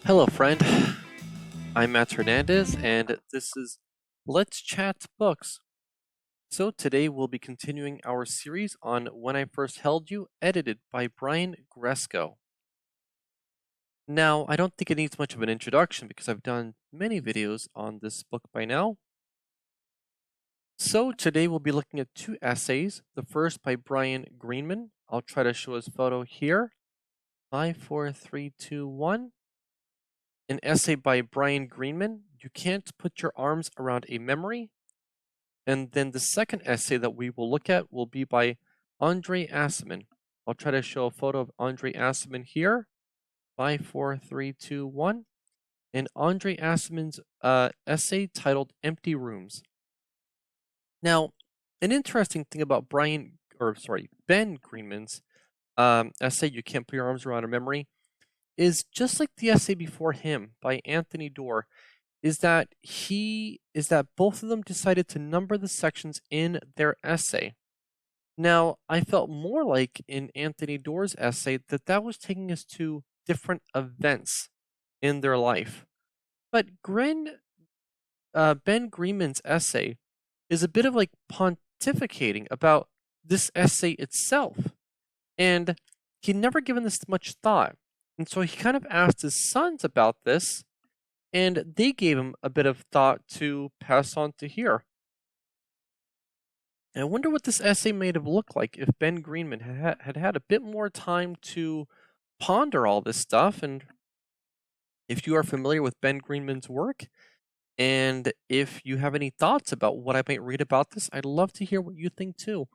Hello, friend. I'm Matt Hernandez, and this is Let's Chat Books. So, today we'll be continuing our series on When I First Held You, edited by Brian Gresko. Now, I don't think it needs much of an introduction because I've done many videos on this book by now. So, today we'll be looking at two essays. The first by Brian Greenman. I'll try to show his photo here. 5, 4, 3, 2, 1. An essay by Brian Greensman, You Can't Put Your Arms Around a Memory. And then the second essay that we will look at will be by Andre Aciman. I'll try to show a photo of Andre Aciman here. 5, 4, 3, 2, 1. And Andre Aciman's essay titled Empty Rooms. Now, an interesting thing about Ben Greenman's essay, You Can't Put Your Arms Around a Memory, is just like the essay before him by Anthony Doerr, is that both of them decided to number the sections in their essay. Now, I felt more like in Anthony Doerr's essay that was taking us to different events in their life. But Ben Greenman's essay is a bit of like pontificating about this essay itself. And he'd never given this much thought. And so he kind of asked his sons about this, and they gave him a bit of thought to pass on to here. And I wonder what this essay may have looked like if Ben Greenman had a bit more time to ponder all this stuff. And if you are familiar with Ben Greenman's work, and if you have any thoughts about what I might read about this, I'd love to hear what you think too.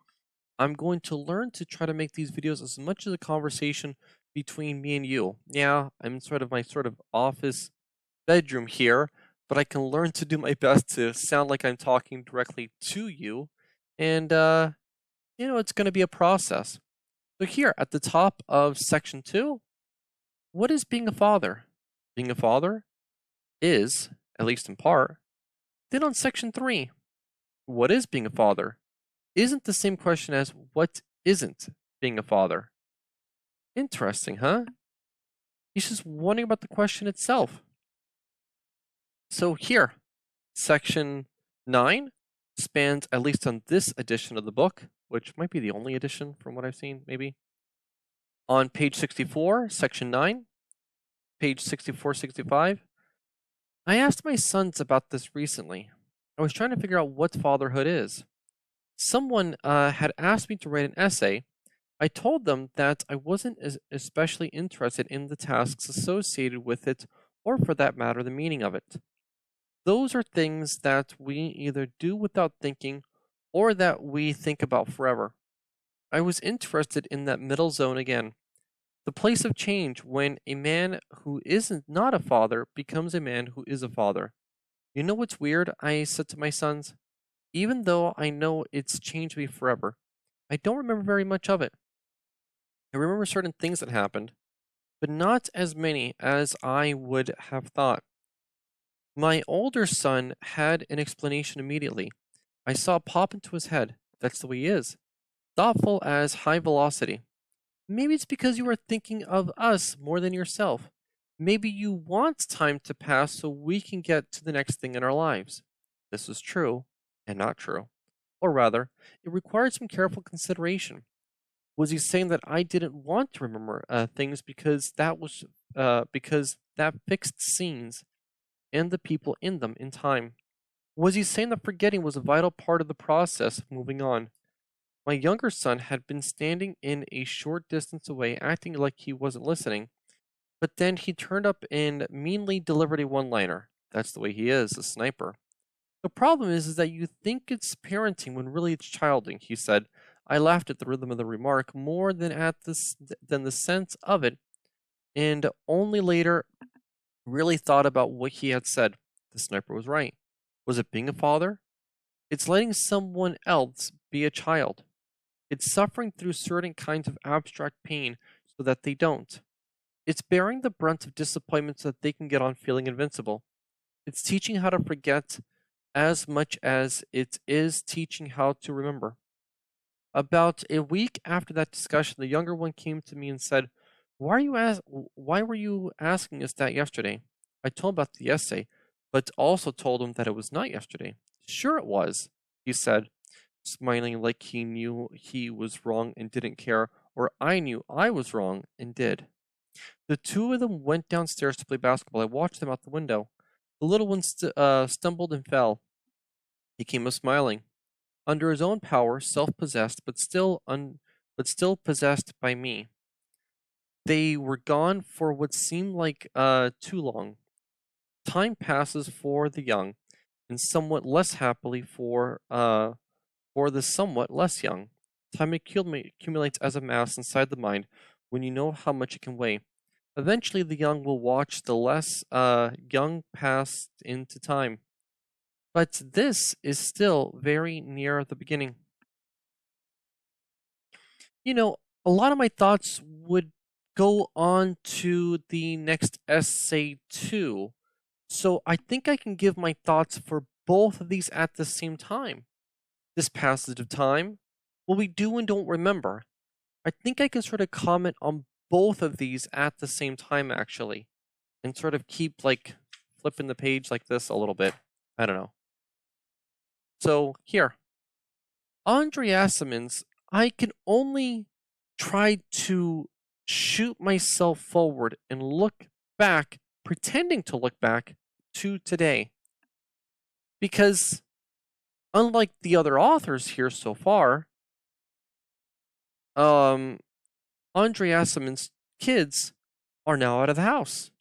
I'm going to learn to try to make these videos as much as a conversation between me and you. Yeah, I'm in my office bedroom here, but I can learn to do my best to sound like I'm talking directly to you. And, it's going to be a process. So here at the top of section 2, what is being a father? Being a father is, at least in part. Then on section 3, what is being a father? Isn't the same question as what isn't being a father. Interesting, huh? He's just wondering about the question itself. So here, section 9 spans, at least on this edition of the book, which might be the only edition from what I've seen, maybe. On page 64, section 9, page 64, 65, I asked my sons about this recently. I was trying to figure out what fatherhood is. Someone had asked me to write an essay. I told them that I wasn't especially interested in the tasks associated with it, or for that matter, the meaning of it. Those are things that we either do without thinking, or that we think about forever. I was interested in that middle zone again, the place of change when a man who isn't not a father becomes a man who is a father. You know what's weird? I said to my sons. Even though I know it's changed me forever, I don't remember very much of it. I remember certain things that happened, but not as many as I would have thought. My older son had an explanation immediately. I saw it pop into his head. That's the way he is. Thoughtful as high velocity. Maybe it's because you are thinking of us more than yourself. Maybe you want time to pass so we can get to the next thing in our lives. This is true and not true. Or rather, it required some careful consideration. Was he saying that I didn't want to remember things because that fixed scenes and the people in them in time? Was he saying that forgetting was a vital part of the process of moving on? My younger son had been standing in a short distance away, acting like he wasn't listening, but then he turned up and meanly delivered a one-liner. That's the way he is, a sniper. The problem is that you think it's parenting when really it's childing, he said. I laughed at the rhythm of the remark more than the sense of it, and only later really thought about what he had said. The sniper was right. Was it being a father? It's letting someone else be a child. It's suffering through certain kinds of abstract pain so that they don't. It's bearing the brunt of disappointment so that they can get on feeling invincible. It's teaching how to forget as much as it is teaching how to remember. About a week after that discussion, the younger one came to me and said, Why were you asking us that yesterday? I told him about the essay, but also told him that it was not yesterday. Sure it was, he said, smiling like he knew he was wrong and didn't care, or I knew I was wrong and did. The two of them went downstairs to play basketball. I watched them out the window. The little one stumbled and fell. He came up smiling. Under his own power, self-possessed, but still possessed by me. They were gone for what seemed like too long. Time passes for the young, and somewhat less happily for the somewhat less young. Time accumulates as a mass inside the mind when you know how much it can weigh. Eventually, the young will watch the less young pass into time. But this is still very near the beginning. You know, a lot of my thoughts would go on to the next essay too. So I think I can give my thoughts for both of these at the same time. This passage of time, what we do and don't remember. I think I can sort of comment on both of these at the same time, actually, and sort of keep like flipping the page like this a little bit. I don't know. So here, Andre Aciman's, I can only try to shoot myself forward and look back, pretending to look back to today. Because unlike the other authors here so far, Andre Aciman's kids are now out of the house.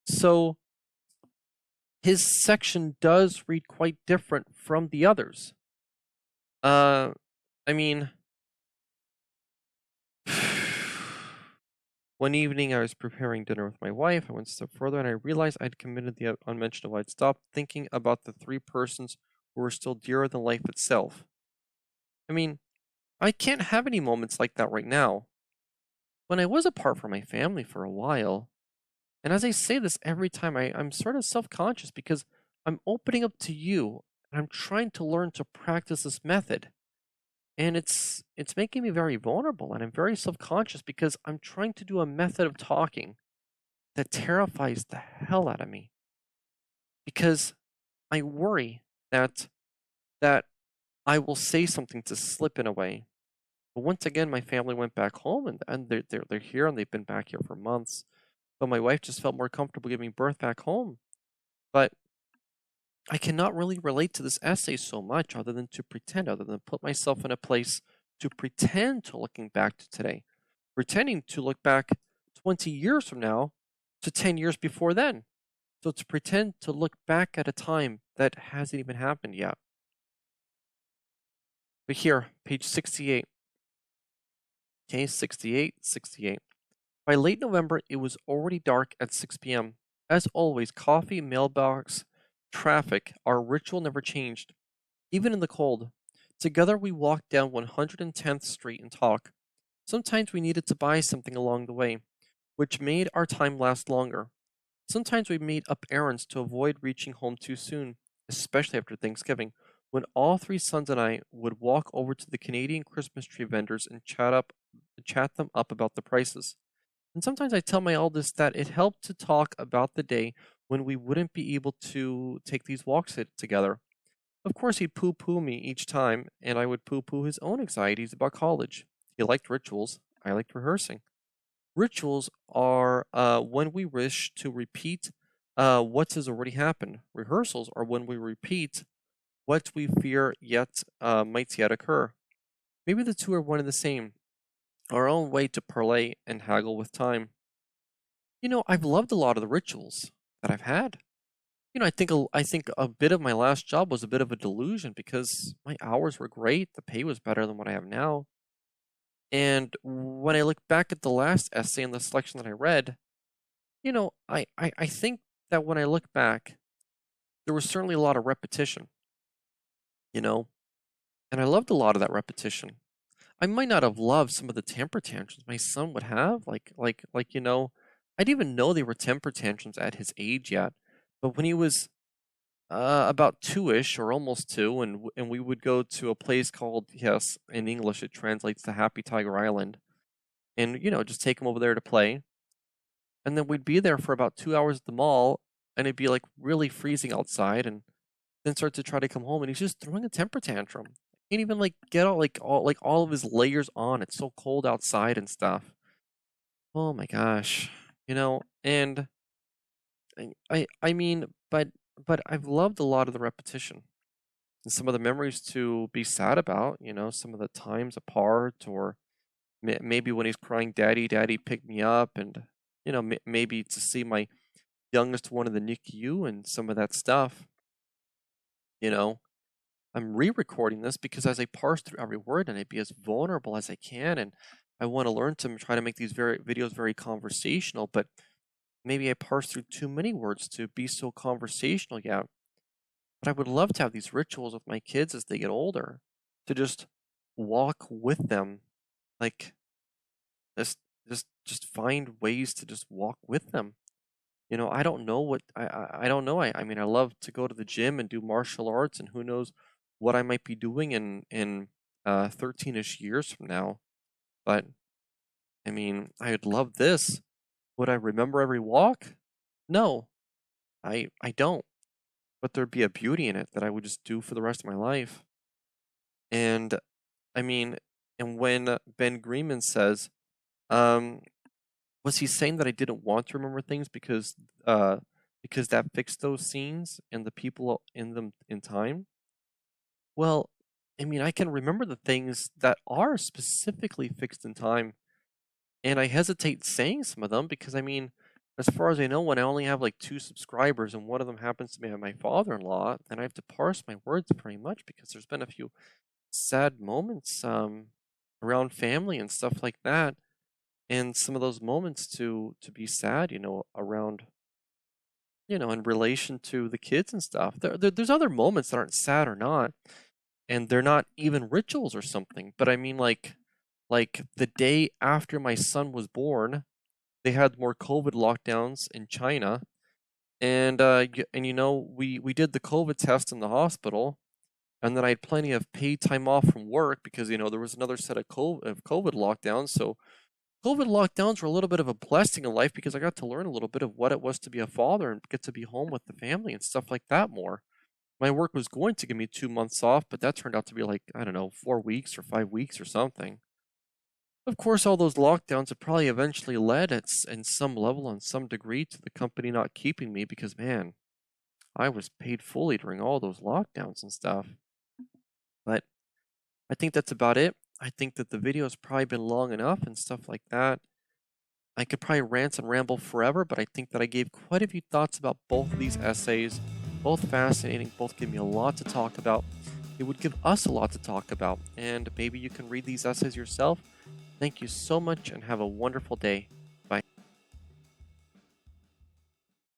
So his section does read quite different from the others. I mean, one evening I was preparing dinner with my wife. I went a step further and I realized I'd committed the unmentionable. I'd stopped thinking about the three persons who were still dearer than life itself. I mean, I can't have any moments like that right now. When I was apart from my family for a while, and as I say this every time, I'm sort of self-conscious because I'm opening up to you and I'm trying to learn to practice this method. And it's making me very vulnerable and I'm very self-conscious because I'm trying to do a method of talking that terrifies the hell out of me. Because I worry that I will say something to slip in a way. But once again, my family went back home and they're here and they've been back here for months. But my wife just felt more comfortable giving birth back home. But I cannot really relate to this essay so much other than to pretend, other than put myself in a place to pretend to looking back to today, pretending to look back 20 years from now to 10 years before then. So to pretend to look back at a time that hasn't even happened yet. But here, page 68. Okay, 68. By late November, it was already dark at 6 p.m. As always, coffee, mailbox, traffic, our ritual never changed, even in the cold. Together, we walked down 110th Street and talked. Sometimes we needed to buy something along the way, which made our time last longer. Sometimes we made up errands to avoid reaching home too soon, especially after Thanksgiving, when all three sons and I would walk over to the Canadian Christmas tree vendors and chat them up about the prices. And sometimes I tell my eldest that it helped to talk about the day when we wouldn't be able to take these walks together. Of course, he'd poo-poo me each time, and I would poo-poo his own anxieties about college. He liked rituals. I liked rehearsing. Rituals are when we wish to repeat what has already happened. Rehearsals are when we repeat what we fear might yet occur. Maybe the two are one and the same. Our own way to parlay and haggle with time. You know, I've loved a lot of the rituals that I've had. You know, I think a bit of my last job was a bit of a delusion because my hours were great, the pay was better than what I have now. And when I look back at the last essay in the selection that I read, you know, I think that when I look back, there was certainly a lot of repetition, you know, and I loved a lot of that repetition. I might not have loved some of the temper tantrums my son would have, you know, I didn't even know they were temper tantrums at his age yet. But when he was about two-ish or almost two, and we would go to a place called, yes, in English it translates to Happy Tiger Island, and you know, just take him over there to play. and then we'd be there for about 2 hours at the mall, and it'd be, like, really freezing outside, and then start to try to come home, and he's just throwing a temper tantrum. Can't even, like, get all of his layers on, it's so cold outside and stuff. Oh my gosh, and I mean, but I've loved a lot of the repetition, and some of the memories to be sad about, some of the times apart, or maybe when he's crying, "Daddy, daddy, pick me up," and, maybe to see my youngest one in the NIC-U and some of that stuff, you know? I'm re-recording this because as I parse through every word and I be as vulnerable as I can, and I want to learn to try to make these videos very conversational, but maybe I parse through too many words to be so conversational yet. But I would love to have these rituals with my kids as they get older, to just walk with them, like just just find ways to just walk with them. I don't know what I don't know. I mean, I love to go to the gym and do martial arts, and who knows what I might be doing in 13-ish years from now. But I mean, I would love this. Would I remember every walk? No, I don't. But there'd be a beauty in it that I would just do for the rest of my life. And I mean, and when Ben Greenman says, um, was he saying that I didn't want to remember things because that fixed those scenes and the people in them in time? Well, I mean, I can remember the things that are specifically fixed in time, and I hesitate saying some of them because, I mean, as far as I know, when I only have like 2 subscribers and one of them happens to be my father-in-law, then I have to parse my words pretty much because there's been a few sad moments around family and stuff like that, and some of those moments to be sad, around, in relation to the kids and stuff. There's other moments that aren't sad or not, and they're not even rituals or something. But I mean, like the day after my son was born, they had more COVID lockdowns in China, and we did the COVID test in the hospital, and then I had plenty of paid time off from work because there was another set of COVID lockdowns. So COVID lockdowns were a little bit of a blessing in life because I got to learn a little bit of what it was to be a father and get to be home with the family and stuff like that more. My work was going to give me 2 months off, but that turned out to be like, I don't know, 4 weeks or 5 weeks or something. Of course, all those lockdowns have probably eventually led in some level, on some degree, to the company not keeping me because, man, I was paid fully during all those lockdowns and stuff. But I think that's about it. I think that the video has probably been long enough and stuff like that. I could probably rant and ramble forever, but I think that I gave quite a few thoughts about both of these essays. Both fascinating, both give me a lot to talk about. It would give us a lot to talk about, and maybe you can read these essays yourself. Thank you so much and have a wonderful day.